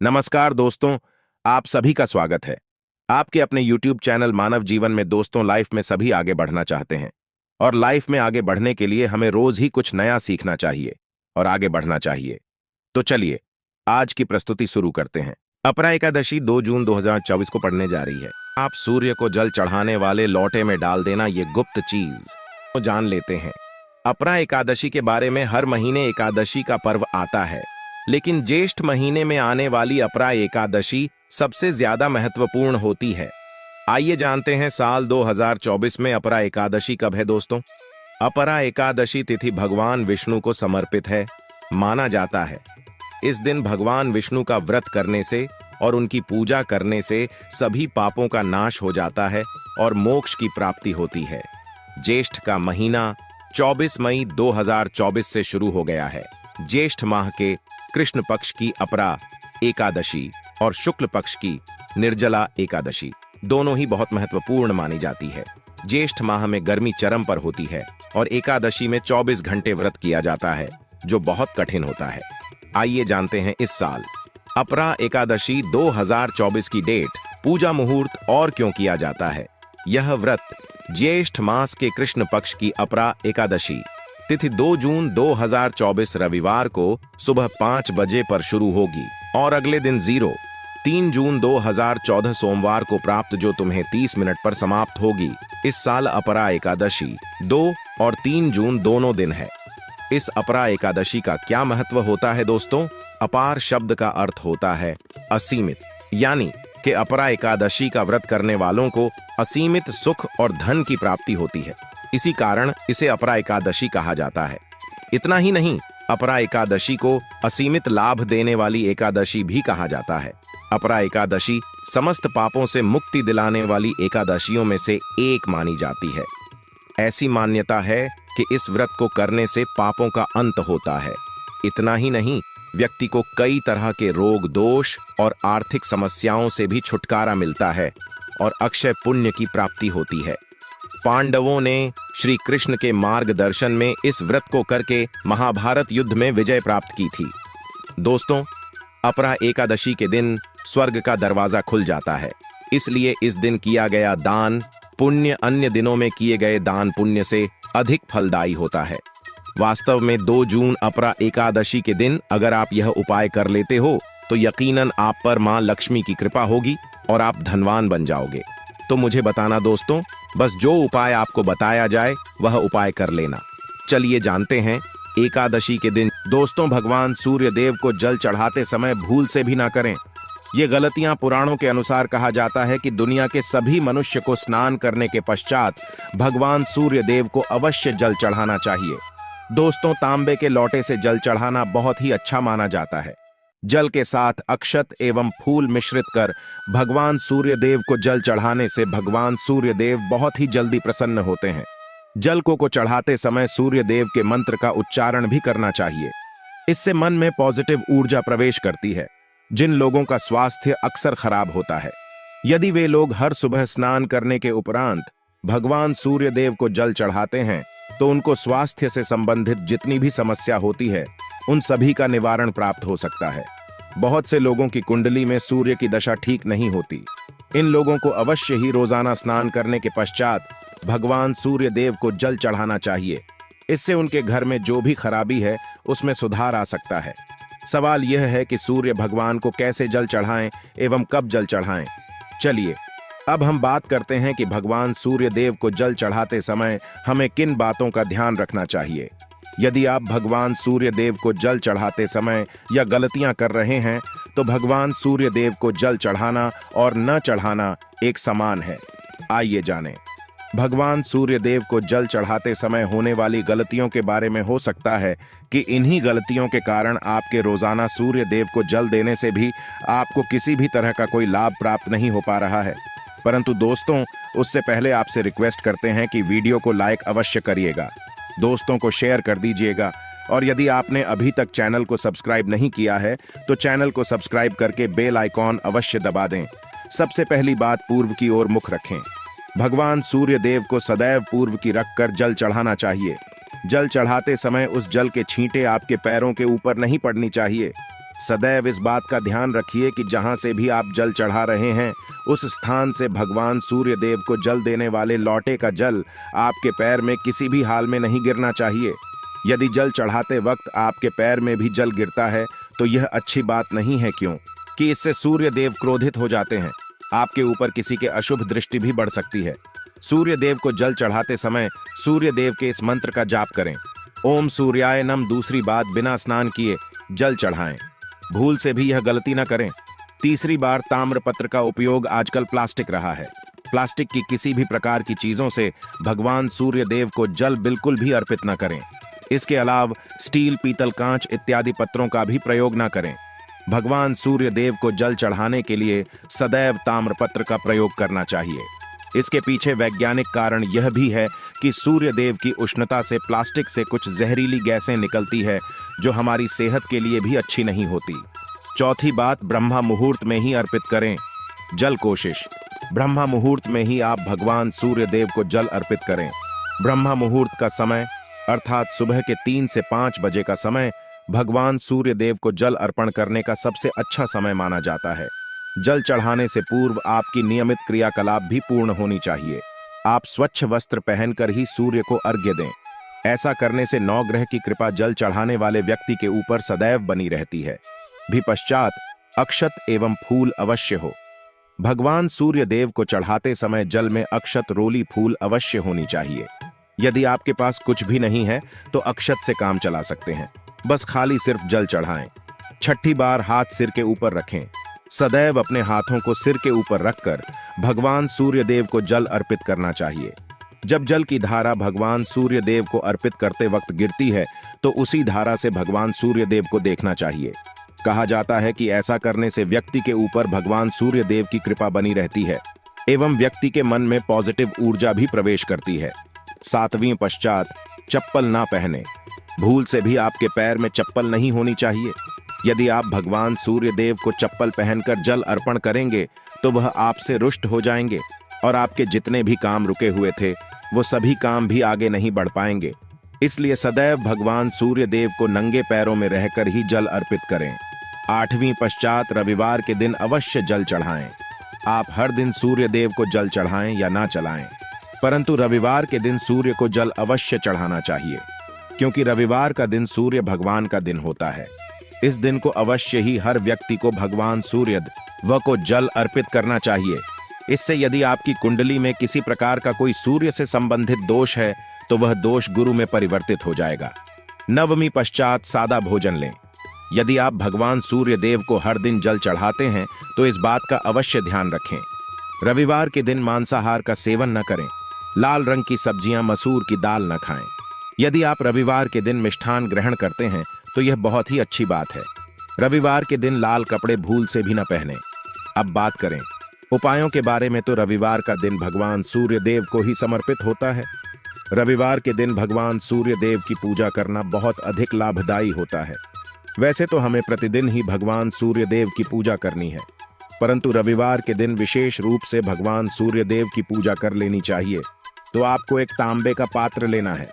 नमस्कार दोस्तों, आप सभी का स्वागत है। आपके अपने YouTube चैनल मानव जीवन में दोस्तों, लाइफ में सभी आगे बढ़ना चाहते हैं और लाइफ में आगे बढ़ने के लिए हमें रोज ही कुछ नया सीखना चाहिए और आगे बढ़ना चाहिए। तो चलिए आज की प्रस्तुति शुरू करते हैं। अपरा एकादशी 2 जून 2024 को पड़ने जा रही है। आप सूर्य को जल चढ़ाने वाले लोटे में डाल देना, ये गुप्त चीज तो जान लेते हैं। अपरा एकादशी के बारे में हर महीने एकादशी का पर्व आता है, लेकिन ज्येष्ठ महीने में आने वाली अपरा एकादशी सबसे ज्यादा महत्वपूर्ण होती है। आइए जानते हैं साल 2024 में अपरा एकादशी कब है दोस्तों। अपरा एकादशी तिथि भगवान विष्णु को समर्पित है। माना जाता है इस दिन भगवान विष्णु का व्रत करने से और उनकी पूजा करने से सभी पापों का नाश हो जाता है और मोक्ष की प्राप्ति होती है। ज्येष्ठ का महीना 24 मई 2024 से शुरू हो गया है। ज्येष्ठ माह के कृष्ण पक्ष की अपरा एकादशी और शुक्ल पक्ष की निर्जला एकादशी दोनों ही बहुत महत्वपूर्ण मानी जाती है। ज्येष्ठ माह में गर्मी चरम पर होती है और एकादशी में 24 घंटे व्रत किया जाता है, जो बहुत कठिन होता है। आइए जानते हैं इस साल अपरा एकादशी 2024 की डेट, पूजा मुहूर्त और क्यों किया जाता है। यह व्रत ज्येष्ठ मास के कृष्ण पक्ष की अपरा एकादशी तिथि 2 जून 2024 रविवार को सुबह 5 बजे पर शुरू होगी और अगले दिन 3 जून 2014 सोमवार को प्राप्त जो तुम्हें 30 मिनट पर समाप्त होगी। इस साल अपरा एकादशी 2 और 3 जून दोनों दिन है। इस अपरा एकादशी का क्या महत्व होता है दोस्तों। अपार शब्द का अर्थ होता है असीमित, यानी कि अपरा एकादशी का व्रत करने वालों को असीमित सुख और धन की प्राप्ति होती है। इसी कारण इसे अपरा एकादशी कहा जाता है। इतना ही नहीं, अपरा एकादशी को असीमित लाभ देने वाली एकादशी भी कहा जाता है। अपरा एकादशी समस्त पापों से मुक्ति दिलाने वाली एकादशियों में से एक मानी जाती है। ऐसी मान्यता है कि इस व्रत को करने से पापों का अंत होता है। इतना ही नहीं, व्यक्ति को कई तरह के रोग, दोष और आर्थिक समस्याओं से भी छुटकारा मिलता है और अक्षय पुण्य की प्राप्ति होती है। पांडवों ने श्री कृष्ण के मार्गदर्शन में इस व्रत को करके महाभारत युद्ध में विजय प्राप्त की थी। दोस्तों, अपरा एकादशी के दिन स्वर्ग का दरवाजा खुल जाता है, इसलिए इस दिन किया गया दान पुण्य अन्य दिनों में किए गए दान पुण्य से अधिक फलदायी होता है। वास्तव में 2 जून अपरा एकादशी के दिन अगर आप यह उपाय कर लेते हो तो यकीनन आप पर मां लक्ष्मी की कृपा होगी और आप धनवान बन जाओगे। तो मुझे बताना दोस्तों, बस जो उपाय आपको बताया जाए वह उपाय कर लेना। चलिए जानते हैं एकादशी के दिन दोस्तों, भगवान सूर्य देव को जल चढ़ाते समय भूल से भी ना करें। ये गलतियां पुराणों के अनुसार कहा जाता है कि दुनिया के सभी मनुष्य को स्नान करने के पश्चात भगवान सूर्य देव को अवश्य जल चढ़ाना चाहिए। दोस्तों, तांबे के लोटे से जल चढ़ाना बहुत ही अच्छा माना जाता है। जल के साथ अक्षत एवं फूल मिश्रित कर भगवान सूर्य देव को जल चढ़ाने से भगवान सूर्य देव बहुत ही जल्दी प्रसन्न होते हैं। जल को चढ़ाते समय सूर्य देव के मंत्र का उच्चारण भी करना चाहिए। इससे मन में पॉजिटिव ऊर्जा प्रवेश करती है। जिन लोगों का स्वास्थ्य अक्सर खराब होता है, यदि वे लोग हर सुबह स्नान करने के उपरांत भगवान सूर्य देव को जल चढ़ाते हैं तो उनको स्वास्थ्य से संबंधित जितनी भी समस्या होती है उन सभी का निवारण प्राप्त हो सकता है। बहुत से लोगों की कुंडली में सूर्य की दशा ठीक नहीं होती। इन लोगों को अवश्य ही रोजाना स्नान करने के पश्चात भगवान सूर्य देव को जल चढ़ाना चाहिए। इससे उनके घर में जो भी खराबी है उसमें सुधार आ सकता है। सवाल यह है कि सूर्य भगवान को कैसे जल चढ़ाएं एवं कब जल चढ़ाएं। चलिए अब हम बात करते हैं कि भगवान सूर्य देव को जल चढ़ाते समय हमें किन बातों का ध्यान रखना चाहिए। यदि आप भगवान सूर्य देव को जल चढ़ाते समय या गलतियां कर रहे हैं तो भगवान सूर्य देव को जल चढ़ाना और न चढ़ाना एक समान है। आइए जानें। भगवान सूर्य देव को जल चढ़ाते समय होने वाली गलतियों के बारे में हो सकता है कि इन्हीं गलतियों के कारण आपके रोजाना सूर्य देव को जल देने से भी आपको किसी भी तरह का कोई लाभ प्राप्त नहीं हो पा रहा है। परंतु दोस्तों, उससे पहले आपसे रिक्वेस्ट करते हैं कि वीडियो को लाइक अवश्य करिएगा, दोस्तों को शेयर कर दीजिएगा और यदि आपने अभी तक चैनल को सब्सक्राइब नहीं किया है तो चैनल को सब्सक्राइब करके बेल आइकॉन अवश्य दबा दें। सबसे पहली बात, पूर्व की ओर मुख रखें। भगवान सूर्य देव को सदैव पूर्व की रखकर जल चढ़ाना चाहिए। जल चढ़ाते समय उस जल के छींटे आपके पैरों के ऊपर नहीं पड़नी चाहिए। सदैव इस बात का ध्यान रखिए कि जहां से भी आप जल चढ़ा रहे हैं उस स्थान से भगवान सूर्य देव को जल देने वाले लौटे का जल आपके पैर में किसी भी हाल में नहीं गिरना चाहिए। यदि जल चढ़ाते वक्त आपके पैर में भी जल गिरता है तो यह अच्छी बात नहीं है, क्यों कि इससे सूर्य देव क्रोधित हो जाते हैं। आपके ऊपर किसी के अशुभ दृष्टि भी बढ़ सकती है। सूर्य देव को जल चढ़ाते समय सूर्य देव के इस मंत्र का जाप करें, ओम सूर्याय नम। दूसरी बात, बिना स्नान किए जल चढ़ाएं, भूल से भी यह गलती न करें। तीसरी बार, ताम्रपत्र का उपयोग आजकल प्लास्टिक रहा है। प्लास्टिक की किसी भी प्रकार की चीजों से भगवान सूर्य देव को जल बिल्कुल भी अर्पित न करें। इसके अलावा स्टील, पीतल, कांच इत्यादि पत्रों का भी प्रयोग न करें। भगवान सूर्य देव को जल चढ़ाने के लिए सदैव ताम्रपत्र का प्रयोग करना चाहिए। इसके पीछे वैज्ञानिक कारण यह भी है कि सूर्य देव की उष्णता से प्लास्टिक से कुछ जहरीली गैसें निकलती है जो हमारी सेहत के लिए भी अच्छी नहीं होती। चौथी बात, ब्रह्मा मुहूर्त में ही अर्पित करें जल। कोशिश ब्रह्मा मुहूर्त में ही आप भगवान सूर्य देव को जल अर्पित करें। ब्रह्मा मुहूर्त का समय अर्थात सुबह के 3 से 5 बजे का समय भगवान सूर्य देव को जल अर्पण करने का सबसे अच्छा समय माना जाता है। जल चढ़ाने से पूर्व आपकी नियमित क्रियाकलाप भी पूर्ण होनी चाहिए। आप स्वच्छ वस्त्र पहनकर ही सूर्य को अर्घ्य दें। ऐसा करने से नवग्रह की कृपा जल चढ़ाने वाले व्यक्ति के ऊपर सदैव बनी रहती है। भी पश्चात अक्षत एवं फूल अवश्य हो। भगवान सूर्य देव को चढ़ाते समय जल में अक्षत, रोली, फूल अवश्य होनी चाहिए। यदि आपके पास कुछ भी नहीं है तो अक्षत से काम चला सकते हैं, बस खाली सिर्फ जल चढ़ाएं। छठी बार, हाथ सिर के ऊपर रखें। सदैव अपने हाथों को सिर के ऊपर रखकर भगवान सूर्य देव को जल अर्पित करना चाहिए। जब जल की धारा भगवान सूर्य देव को अर्पित करते वक्त गिरती है तो उसी धारा से भगवान सूर्य देव को देखना चाहिए। कहा जाता है कि ऐसा करने से व्यक्ति के ऊपर भगवान सूर्य देव की कृपा बनी रहती है एवं व्यक्ति के मन में पॉजिटिव ऊर्जा भी प्रवेश करती है। 7वीं पश्चात, चप्पल ना पहने। भूल से भी आपके पैर में चप्पल नहीं होनी चाहिए। यदि आप भगवान सूर्य देव को चप्पल पहनकर जल अर्पण करेंगे तो वह आपसे रुष्ट हो जाएंगे और आपके जितने भी काम रुके हुए थे वो सभी काम भी आगे नहीं बढ़ पाएंगे। इसलिए सदैव भगवान सूर्य देव को नंगे पैरों में रहकर ही जल अर्पित करें। 8वीं पश्चात, रविवार के दिन अवश्य जल चढ़ाएं। आप हर दिन सूर्य देव को जल चढ़ाएं या ना चढ़ाएं, परंतु रविवार के दिन सूर्य को जल अवश्य चढ़ाना चाहिए, क्योंकि रविवार का दिन सूर्य भगवान का दिन होता है। इस दिन को अवश्य ही हर व्यक्ति को भगवान सूर्य देव को जल अर्पित करना चाहिए। इससे यदि आपकी कुंडली में किसी प्रकार का कोई सूर्य से संबंधित दोष है तो वह दोष गुरु में परिवर्तित हो जाएगा। 9वीं पश्चात, सादा भोजन लें। यदि आप भगवान सूर्य देव को हर दिन जल चढ़ाते हैं तो इस बात का अवश्य ध्यान रखें। रविवार के दिन मांसाहार का सेवन न करें। लाल रंग की सब्जियां, मसूर की दाल न खाएं। यदि आप रविवार के दिन मिष्ठान ग्रहण करते हैं तो यह बहुत ही अच्छी बात है। रविवार के दिन लाल कपड़े भूल से भी न पहने। अब बात करें उपायों के बारे में, तो रविवार का दिन भगवान सूर्य देव को ही समर्पित होता है। रविवार के दिन भगवान सूर्य देव की पूजा करना बहुत अधिक लाभदायी होता है। वैसे तो हमें प्रतिदिन ही भगवान सूर्य देव की पूजा करनी है, परंतु रविवार के दिन विशेष रूप से भगवान सूर्य देव की पूजा कर लेनी चाहिए। तो आपको एक तांबे का पात्र लेना है।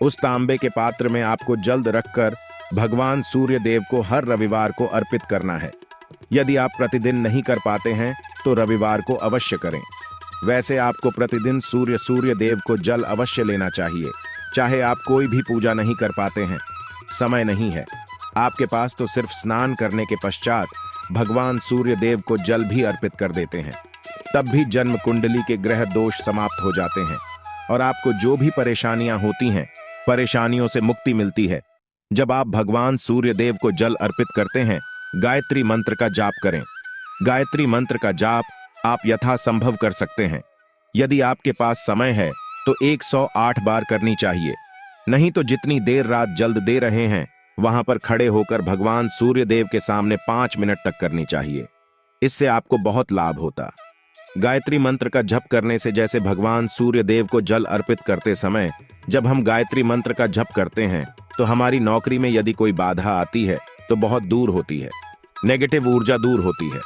उस तांबे के पात्र में आपको जल रखकर भगवान सूर्य देव को हर रविवार को अर्पित करना है। यदि आप प्रतिदिन नहीं कर पाते हैं तो रविवार को अवश्य करें। वैसे आपको प्रतिदिन सूर्य देव को जल अवश्य लेना चाहिए, चाहे आप कोई भी पूजा नहीं कर पाते हैं, समय नहीं है आपके पास, तो सिर्फ स्नान करने के पश्चात भगवान सूर्य देव को जल भी अर्पित कर देते हैं। तब भी जन्म कुंडली के ग्रह दोष समाप्त हो जाते हैं और आपको जो भी परेशानियां होती हैं, परेशानियों से मुक्ति मिलती है। जब आप भगवान सूर्य देव को जल अर्पित करते हैं, गायत्री मंत्र का जाप करें। गायत्री मंत्र का जाप आप यथासंभव कर सकते हैं। यदि आपके पास समय है तो 108 बार करनी चाहिए, नहीं तो जितनी देर रात जल्द दे रहे हैं वहां पर खड़े होकर भगवान सूर्य देव के सामने 5 मिनट तक करनी चाहिए। इससे आपको बहुत लाभ होता। गायत्री मंत्र का जप करने से, जैसे भगवान सूर्य देव को जल अर्पित करते समय जब हम गायत्री मंत्र का जप करते हैं तो हमारी नौकरी में यदि कोई बाधा आती है तो बहुत दूर होती है, नेगेटिव ऊर्जा दूर होती है।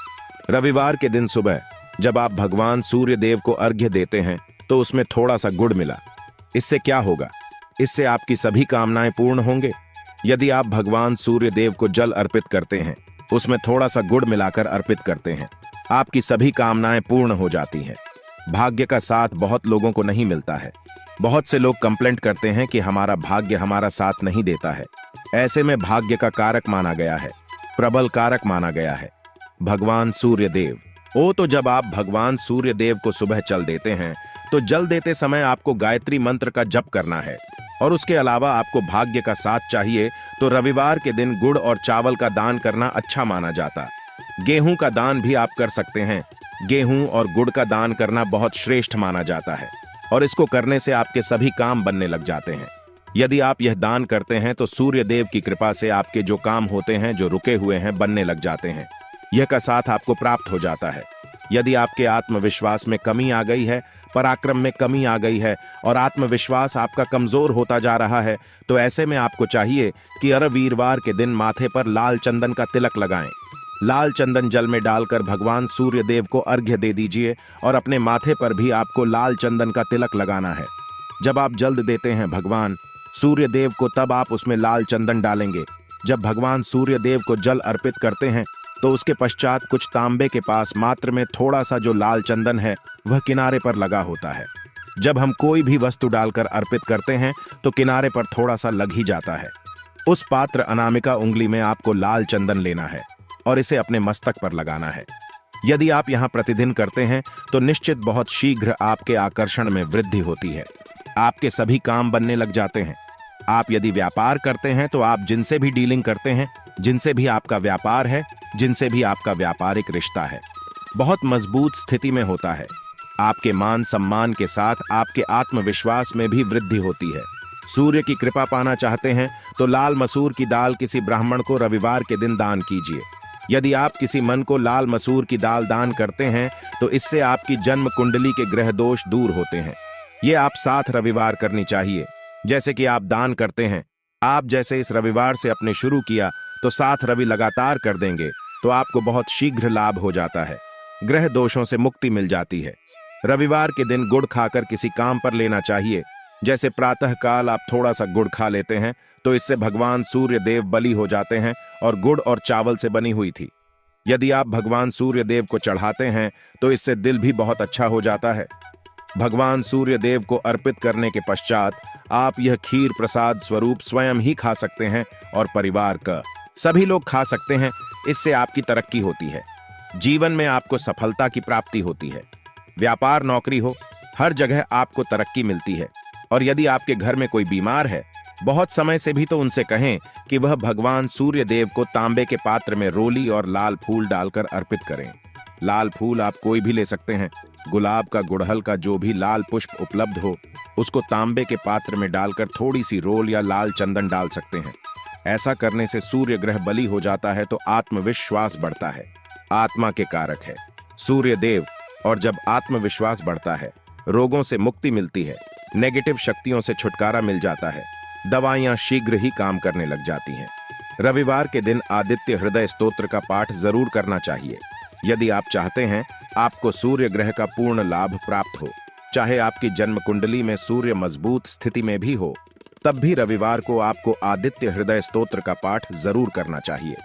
रविवार के दिन सुबह जब आप भगवान सूर्य देव को अर्घ्य देते हैं तो उसमें थोड़ा सा गुड़ मिला। इससे क्या होगा? इससे आपकी सभी कामनाएं पूर्ण होंगे। यदि आप भगवान सूर्य देव को जल अर्पित करते हैं उसमें थोड़ा सा गुड़ मिलाकर अर्पित करते हैं। आपकी सभी कामनाएं पूर्ण हो जाती हैं। भाग्य का साथ बहुत लोगों को नहीं मिलता है। बहुत से लोग कंप्लेंट करते हैं कि हमारा भाग्य हमारा साथ नहीं देता है। ऐसे में भाग्य का कारक माना गया है, प्रबल कारक माना गया है भगवान सूर्य देव। तो जब आप भगवान सूर्य देव को सुबह जल देते हैं तो जल देते समय आपको गायत्री मंत्र का जप करना है। और उसके अलावा आपको भाग्य का साथ चाहिए तो रविवार के दिन गुड़ और चावल का दान करना अच्छा माना जाता। गेहूं का दान भी आप कर सकते हैं। गेहूं और गुड़ का दान करना बहुत श्रेष्ठ माना जाता है और इसको करने से आपके सभी काम बनने लग जाते हैं। यदि आप यह दान करते हैं तो सूर्य देव की कृपा से आपके जो काम होते हैं, जो रुके हुए हैं, बनने लग जाते हैं। यह का साथ आपको प्राप्त हो जाता है। यदि आपके आत्मविश्वास में कमी आ गई है, पराक्रम में कमी आ गई है और आत्मविश्वास आपका कमजोर होता जा रहा है, तो ऐसे में आपको चाहिए कि हर वीरवार के दिन माथे पर लाल चंदन का तिलक लगाएं। लाल चंदन जल में डालकर भगवान सूर्य देव को अर्घ्य दे दीजिए और अपने माथे पर भी आपको लाल चंदन का तिलक लगाना है। जब आप जल देते हैं भगवान सूर्य देव को, तब आप उसमें लाल चंदन डालेंगे। जब भगवान सूर्य देव को जल अर्पित करते हैं तो उसके पश्चात कुछ तांबे के पास मात्र में थोड़ा सा जो लाल चंदन है वह किनारे पर लगा होता है। जब हम कोई भी वस्तु डालकर अर्पित करते हैं तो किनारे पर थोड़ा सा लग ही जाता है। उस पात्र अनामिका उंगली में आपको लाल चंदन लेना है और इसे अपने मस्तक पर लगाना है। यदि आप यहां प्रतिदिन करते हैं तो निश्चित बहुत शीघ्र आपके आकर्षण में वृद्धि होती है। आपके सभी काम बनने लग जाते हैं। आप यदि व्यापार करते हैं तो आप जिनसे भी डीलिंग करते हैं, जिनसे भी आपका व्यापार है, जिनसे भी आपका व्यापारिक रिश्ता है, बहुत मजबूत स्थिति में होता है। आपके मान सम्मान के साथ आपके आत्मविश्वास में भी वृद्धि होती है। सूर्य की कृपा पाना चाहते हैं तो लाल मसूर की दाल किसी ब्राह्मण को रविवार के दिन दान कीजिए। यदि आप किसी मन को लाल मसूर की दाल दान करते हैं तो इससे आपकी जन्म कुंडली के ग्रह दोष दूर होते हैं। ये आप 7 रविवार करनी चाहिए। जैसे कि आप दान करते हैं, आप जैसे इस रविवार से अपने शुरू किया तो 7 रवि लगातार कर देंगे तो आपको बहुत शीघ्र लाभ हो जाता है। ग्रह दोषों से मुक्ति मिल जाती है। रविवार के दिन गुड़ खाकर किसी काम पर लेना चाहिए। जैसे प्रातः काल आप थोड़ा सा गुड़ खा लेते हैं तो इससे भगवान सूर्य देव बलि हो जाते हैं और गुड़ और चावल से बनी हुई थी। यदि आप भगवान सूर्य देव को चढ़ाते हैं तो इससे दिल भी बहुत अच्छा हो जाता है। भगवान सूर्य देव को अर्पित करने के पश्चात आप यह खीर प्रसाद स्वरूप स्वयं ही खा सकते हैं और परिवार का सभी लोग खा सकते हैं। इससे आपकी तरक्की होती है। जीवन में आपको सफलता की प्राप्ति होती है। व्यापार नौकरी हो, हर जगह आपको तरक्की मिलती है। और यदि आपके घर में कोई बीमार है, बहुत समय से भी तो उनसे कहें कि वह भगवान सूर्य देव को तांबे के पात्र में रोली और लाल फूल डालकर अर्पित करें। लाल फूल आप कोई भी ले सकते हैं। गुलाब का, गुड़हल का, जो भी लाल पुष्प उपलब्ध हो उसको तांबे के पात्र में डालकर थोड़ी सी रोल या लाल चंदन डाल सकते हैं। ऐसा करने से सूर्य ग्रह बली हो जाता है तो आत्मविश्वास बढ़ता है। आत्मा के कारक है सूर्य देव, और जब आत्मविश्वास बढ़ता है रोगों से मुक्ति मिलती है, नेगेटिव शक्तियों से छुटकारा मिल जाता है, दवाइयां शीघ्र ही काम करने लग जाती हैं। रविवार के दिन आदित्य हृदय स्तोत्र का पाठ जरूर करना चाहिए। यदि आप चाहते हैं आपको सूर्य ग्रह का पूर्ण लाभ प्राप्त हो, चाहे आपकी जन्म कुंडली में सूर्य मजबूत स्थिति में भी हो, तब भी रविवार को आपको आदित्य हृदय स्तोत्र का पाठ जरूर करना चाहिए।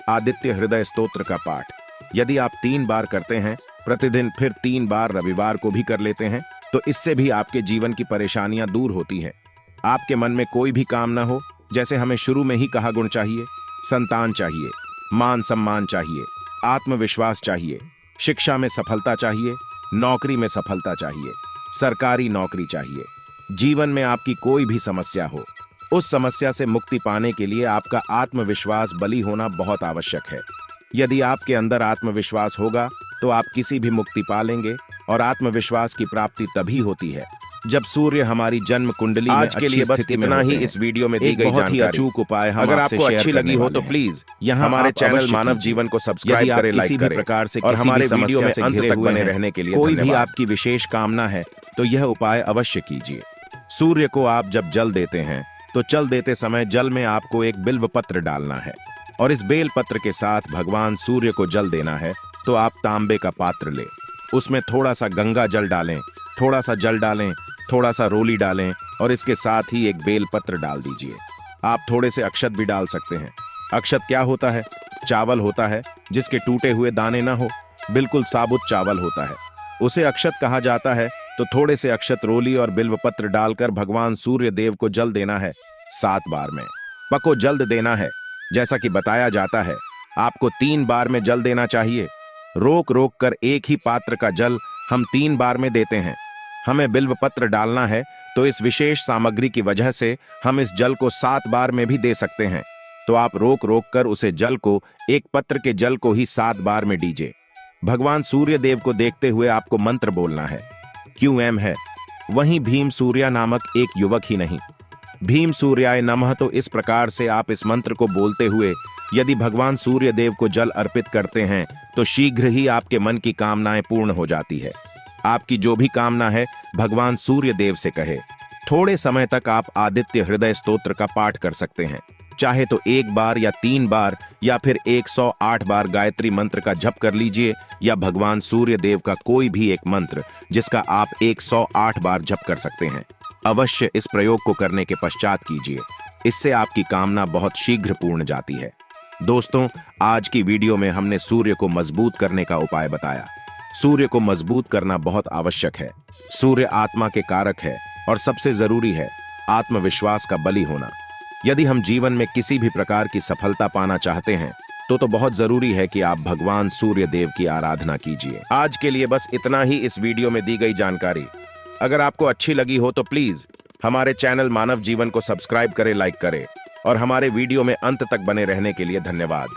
आदित्य हृदय स्तोत्र का पाठ यदि आप 3 बार करते हैं प्रतिदिन, फिर 3 बार रविवार को भी कर लेते हैं, तो इससे भी आपके जीवन की परेशानियां दूर होती हैं। आपके मन में कोई भी काम ना हो, जैसे हमें शुरू में ही कहा, गुण चाहिए, संतान चाहिए, मान सम्मान चाहिए, आत्मविश्वास चाहिए, शिक्षा में सफलता चाहिए, नौकरी में सफलता चाहिए, सरकारी नौकरी चाहिए, जीवन में आपकी कोई भी समस्या हो, उस समस्या से मुक्ति पाने के लिए आपका आत्मविश्वास बली होना बहुत आवश्यक है। यदि आपके अंदर आत्मविश्वास होगा तो आप किसी भी मुक्ति पालेंगे। और आत्मविश्वास की प्राप्ति तभी होती है जब सूर्य हमारी जन्म कुंडली आज में के लिए बस इतना ही इस वीडियो में दी गई बहुत ही जानकारी। अचूक उपाय हम अगर आपसे आपको शेयर अच्छी लगी करने हो वाले तो हैं। प्लीज यहाँ हमारे आप चैनल अवश्य मानव कीजिए। जीवन को यदि सब्सक्राइब आप करें, किसी लाइक भी करें प्रकार से और किसी भी हमारे वीडियो समस्या में से अंत घिरे तक हुए बने हैं, रहने के लिए कोई भी धन्यवाद। आपकी विशेष कामना है तो यह उपाय अवश्य कीजिए। सूर्य को आप जब जल देते हैं तो जल देते समय जल में आपको एक बिल्व पत्र डालना है और इस बेल पत्र के साथ भगवान सूर्य को जल देना है। तो आप तांबे का पात्र लें, उसमें थोड़ा सा गंगा जल डालें, थोड़ा सा जल डालें, थोड़ा सा रोली डालें और इसके साथ ही एक बेल पत्र डाल दीजिए। आप थोड़े से अक्षत भी डाल सकते हैं। अक्षत क्या होता है? चावल होता है जिसके टूटे हुए दाने न हो, बिल्कुल साबुत चावल होता है, उसे अक्षत कहा जाता है। तो थोड़े से अक्षत रोली और बिल्वपत्र डालकर भगवान सूर्य देव को जल देना है 7 बार में। पको जल्द देना है, जैसा कि बताया जाता है आपको 3 बार में जल देना चाहिए। रोक रोक कर एक ही पात्र का जल हम 3 बार में देते हैं। हमें बिल्वपत्र डालना है तो इस विशेष सामग्री की वजह से हम इस जल को 7 बार में भी दे सकते हैं। तो आप रोक रोक कर उसे जल को, एक पत्र के जल को ही 7 बार में दीजिए। भगवान सूर्य देव को देखते हुए आपको मंत्र बोलना है। QM है, वहीं भीम सूर्या नामक एक युवक ही नहीं। भीम सूर्याय नमः। तो इस प्रकार से आप इस मंत्र को बोलते हुए यदि भगवान सूर्य देव को जल अर्पित करते हैं तो शीघ्र ही आपके मन की कामनाएं पूर्ण हो जाती है। आपकी जो भी कामना है भगवान सूर्य देव से कहे। थोड़े समय तक आप आदित्य हृदय स्तोत्र का पाठ कर सकते हैं, चाहे तो 1 बार या 3 बार या फिर 108 बार गायत्री मंत्र का जप कर लीजिए, या भगवान सूर्य देव का कोई भी एक मंत्र जिसका आप 108 बार जप कर सकते हैं। अवश्य इस प्रयोग को करने के पश्चात कीजिए, इससे आपकी कामना बहुत शीघ्र पूर्ण जाती है। दोस्तों, आज की वीडियो में हमने सूर्य को मजबूत करने का उपाय बताया। सूर्य को मजबूत करना बहुत आवश्यक है। सूर्य आत्मा के कारक है और सबसे जरूरी है आत्मविश्वास का बली होना। यदि हम जीवन में किसी भी प्रकार की सफलता पाना चाहते हैं तो बहुत जरूरी है कि आप भगवान सूर्य देव की आराधना कीजिए। आज के लिए बस इतना ही इस वीडियो में दी गई जानकारी। अगर आपको अच्छी लगी हो तो प्लीज हमारे चैनल मानव जीवन को सब्सक्राइब करें, लाइक करें और हमारे वीडियो में अंत तक बने रहने के लिए धन्यवाद।